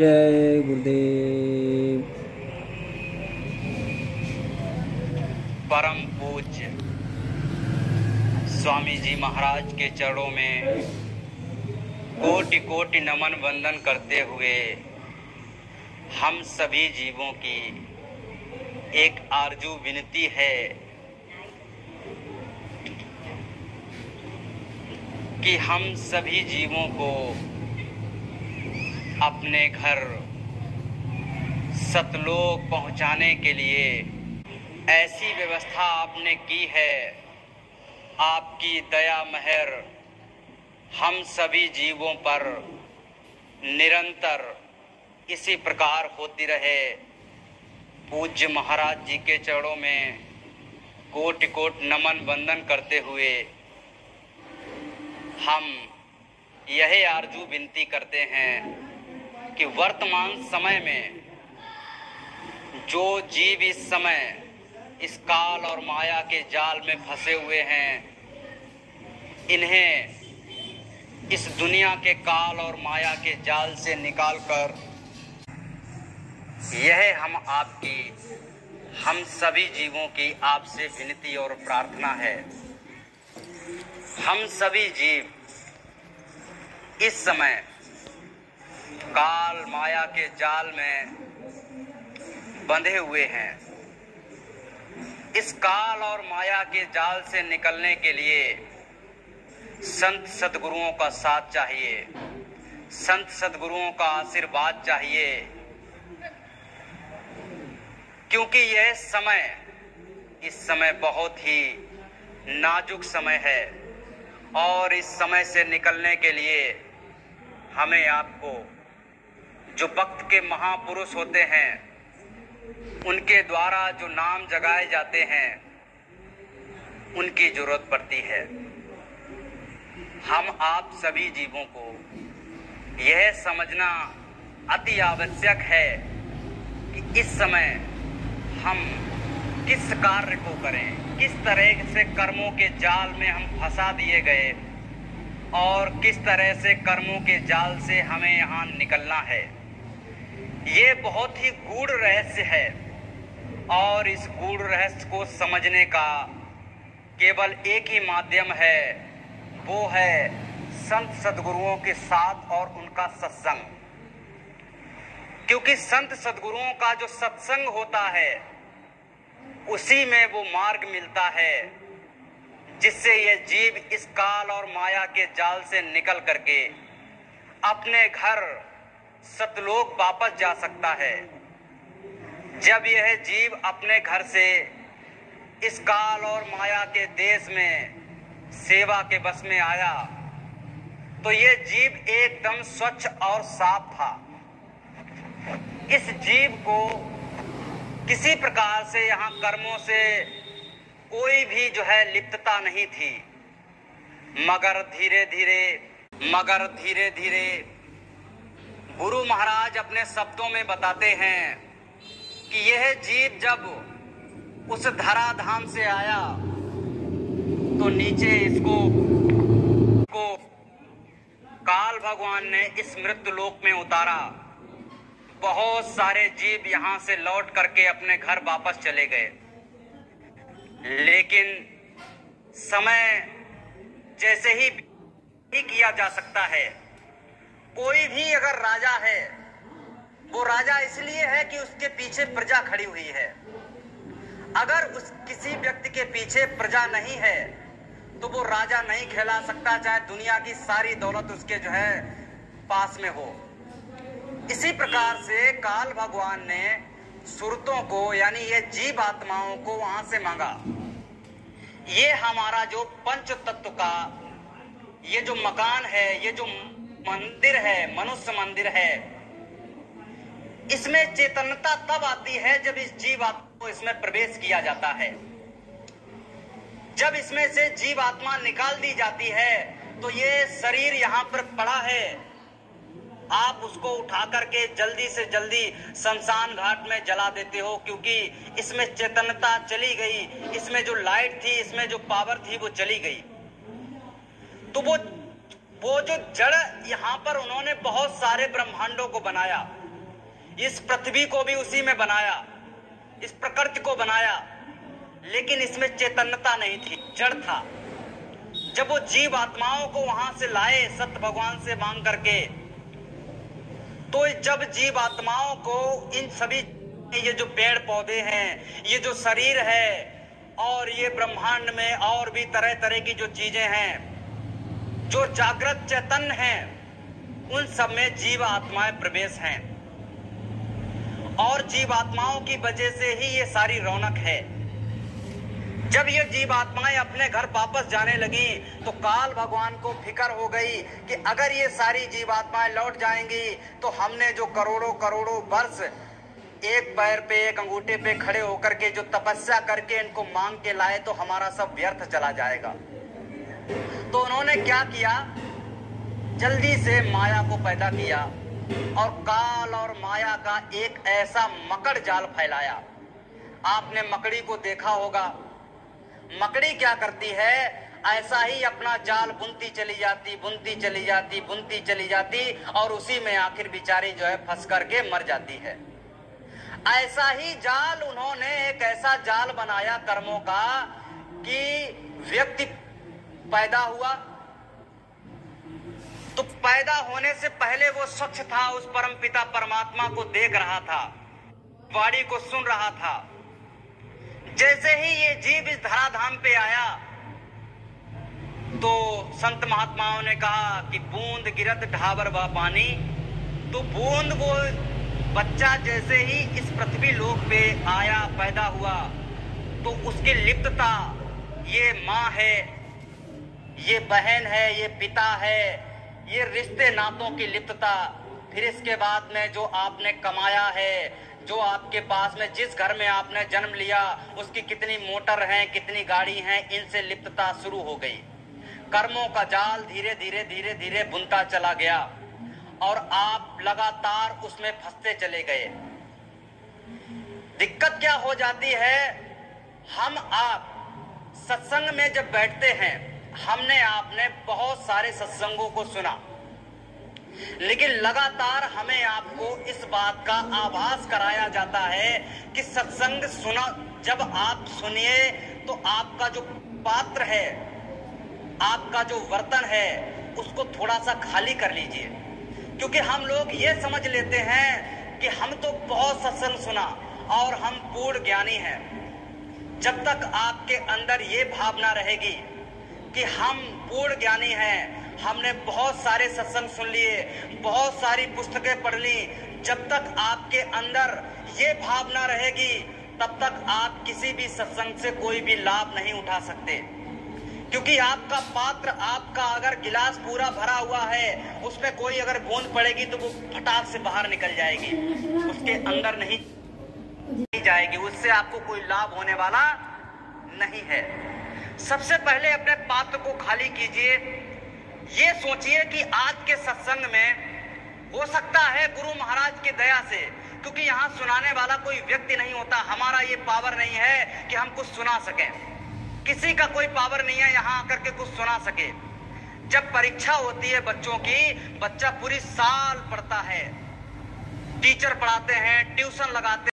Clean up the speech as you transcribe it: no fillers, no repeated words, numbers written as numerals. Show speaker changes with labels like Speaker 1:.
Speaker 1: जय गुरुदेव।
Speaker 2: परम पूज्य स्वामी जी महाराज के चरणों में कोटि कोटि नमन वंदन करते हुए हम सभी जीवों की एक आरजू विनती है कि हम सभी जीवों को अपने घर सतलोक पहुंचाने के लिए ऐसी व्यवस्था आपने की है। आपकी दया मेहर हम सभी जीवों पर निरंतर इसी प्रकार होती रहे। पूज्य महाराज जी के चरणों में कोटि कोटि नमन वंदन करते हुए हम यही आरजू विनती करते हैं कि वर्तमान समय में जो जीव इस समय इस काल और माया के जाल में फंसे हुए हैं, इन्हें इस दुनिया के काल और माया के जाल से निकालकर यह हम सभी जीवों की आपसे विनती और प्रार्थना है। हम सभी जीव इस समय काल माया के जाल में बंधे हुए हैं। इस काल और माया के जाल से निकलने के लिए संत सद्गुरुओं का साथ चाहिए, संत सद्गुरुओं का आशीर्वाद चाहिए, क्योंकि यह इस समय बहुत ही नाजुक समय है और इस समय से निकलने के लिए हमें आपको, जो वक्त के महापुरुष होते हैं, उनके द्वारा जो नाम जगाए जाते हैं, उनकी जरूरत पड़ती है। हम आप सभी जीवों को यह समझना अति आवश्यक है कि इस समय हम किस कार्य को करें, किस तरह से कर्मों के जाल में हम फंसा दिए गए और किस तरह से कर्मों के जाल से हमें यहाँ निकलना है। ये बहुत ही गूढ़ रहस्य है और इस गूढ़ रहस्य को समझने का केवल एक ही माध्यम है, वो है संत सद्गुरुओं के साथ और उनका सत्संग। क्योंकि संत सद्गुरुओं का जो सत्संग होता है, उसी में वो मार्ग मिलता है जिससे ये जीव इस काल और माया के जाल से निकल करके अपने घर सतलोक वापस जा सकता है। जब यह जीव अपने घर से इस काल और माया के देश में सेवा के बस में आया, तो यह जीव एकदम स्वच्छ और साफ था। इस जीव को किसी प्रकार से यहाँ कर्मों से कोई भी जो है लिप्तता नहीं थी, मगर धीरे धीरे गुरु महाराज अपने शब्दों में बताते हैं कि यह जीव जब उस धराधाम से आया तो नीचे इसको काल भगवान ने इस मृत्यु लोक में उतारा। बहुत सारे जीव यहाँ से लौट करके अपने घर वापस चले गए, लेकिन समय जैसे ही किया जा सकता है। कोई भी अगर राजा है, वो राजा इसलिए है कि उसके पीछे प्रजा खड़ी हुई है। अगर किसी व्यक्ति के पीछे प्रजा नहीं है तो वो राजा नहीं कहला सकता, चाहे दुनिया की सारी दौलत उसके जो है पास में हो। इसी प्रकार से काल भगवान ने सुरतों को, यानी ये जीव आत्माओं को वहां से मांगा। ये हमारा जो पंच तत्व का ये जो मकान है, ये जो मंदिर है, मनुष्य मंदिर है, इसमें चेतनता तब आती है जब इस जीव आत्मा को इसमें प्रवेश किया जाता है। जब इसमें से जीव आत्मा निकाल दी जाती है तो ये शरीर यहाँ पर पड़ा है, आप उसको उठा करके जल्दी से जल्दी शमशान घाट में जला देते हो, क्योंकि इसमें चेतनता चली गई, इसमें जो लाइट थी, इसमें जो पावर थी, वो चली गई। तो वो जो जड़ यहाँ पर उन्होंने बहुत सारे ब्रह्मांडों को बनाया, इस पृथ्वी को भी उसी में बनाया, इस प्रकृति को बनाया, लेकिन इसमें चैतन्यता नहीं थी, जड़ था। जब वो जीव आत्माओं को वहां से लाए सत्य भगवान से मांग करके, तो जब जीव आत्माओं को इन सभी, ये जो पेड़ पौधे हैं, ये जो शरीर है और ये ब्रह्मांड में और भी तरह तरह की जो चीजें हैं, जो जागृत चैतन्य हैं, उन सब में जीव आत्माएं प्रवेश हैं और जीव आत्माओं की वजह से ही ये सारी रौनक है। जब ये जीव आत्माएं अपने घर वापस जाने लगी तो काल भगवान को फिक्र हो गई कि अगर ये सारी जीव आत्माएं लौट जाएंगी तो हमने जो करोड़ों करोड़ों वर्ष एक पैर पे एक अंगूठे पे खड़े होकर के जो तपस्या करके इनको मांग के लाए तो हमारा सब व्यर्थ चला जाएगा। तो उन्होंने क्या किया, जल्दी से माया को पैदा किया और काल और माया का एक ऐसा मकड़ जाल फैलाया। आपने मकड़ी को देखा होगा, मकड़ी क्या करती है, ऐसा ही अपना जाल बुनती चली जाती, बुनती चली जाती, बुनती चली जाती और उसी में आखिर बेचारी जो है फंस करके मर जाती है। ऐसा ही जाल उन्होंने एक ऐसा जाल बनाया कर्मों का कि व्यक्ति पैदा हुआ तो पैदा होने से पहले वो स्वच्छ था, उस परमपिता परमात्मा को देख रहा था, वाणी को सुन रहा था। जैसे ही ये जीव इस धराधाम पे आया तो संत महात्माओं ने कहा कि बूंद गिरत ढाबर व पानी, तो बूंद वो बच्चा जैसे ही इस पृथ्वी लोक पे आया, पैदा हुआ, तो उसकी लिप्तता, ये माँ है, ये बहन है, ये पिता है, ये रिश्ते नातों की लिप्तता, फिर इसके बाद में जो आपने कमाया है, जो आपके पास में जिस घर में आपने जन्म लिया उसकी कितनी मोटर हैं, कितनी गाड़ी हैं, इनसे लिप्तता शुरू हो गई। कर्मों का जाल धीरे धीरे धीरे धीरे बुनता चला गया और आप लगातार उसमें फंसते चले गए। दिक्कत क्या हो जाती है, हम आप सत्संग में जब बैठते हैं, हमने आपने बहुत सारे सत्संगों को सुना, लेकिन लगातार हमें आपको इस बात का आभास कराया जाता है कि सत्संग सुना, जब आप सुनिए तो आपका जो पात्र है, आपका जो बर्तन है, उसको थोड़ा सा खाली कर लीजिए। क्योंकि हम लोग ये समझ लेते हैं कि हम तो बहुत सत्संग सुना और हम पूर्ण ज्ञानी हैं। जब तक आपके अंदर ये भावना रहेगी कि हम पूर्ण ज्ञानी हैं, हमने बहुत सारे सत्संग सुन लिए, बहुत सारी पुस्तकें पढ़ ली, जब तक आपके अंदर ये भावना रहेगी तब तक आप किसी भी सत्संग से कोई भी लाभ नहीं उठा सकते। क्योंकि आपका पात्र, आपका अगर गिलास पूरा भरा हुआ है, उसमें कोई अगर बूंद पड़ेगी तो वो फटाक से बाहर निकल जाएगी, उसके अंदर नहीं जाएगी, उससे आपको कोई लाभ होने वाला नहीं है। सबसे पहले अपने पात्र को खाली कीजिए। ये सोचिए कि आज के सत्संग में हो सकता है गुरु महाराज की दया से, क्योंकि यहाँ सुनाने वाला कोई व्यक्ति नहीं होता, हमारा ये पावर नहीं है कि हम कुछ सुना सकें, किसी का कोई पावर नहीं है यहाँ आकर के कुछ सुना सके। जब परीक्षा होती है बच्चों की, बच्चा पूरी साल पढ़ता है, टीचर पढ़ाते हैं, ट्यूशन लगाते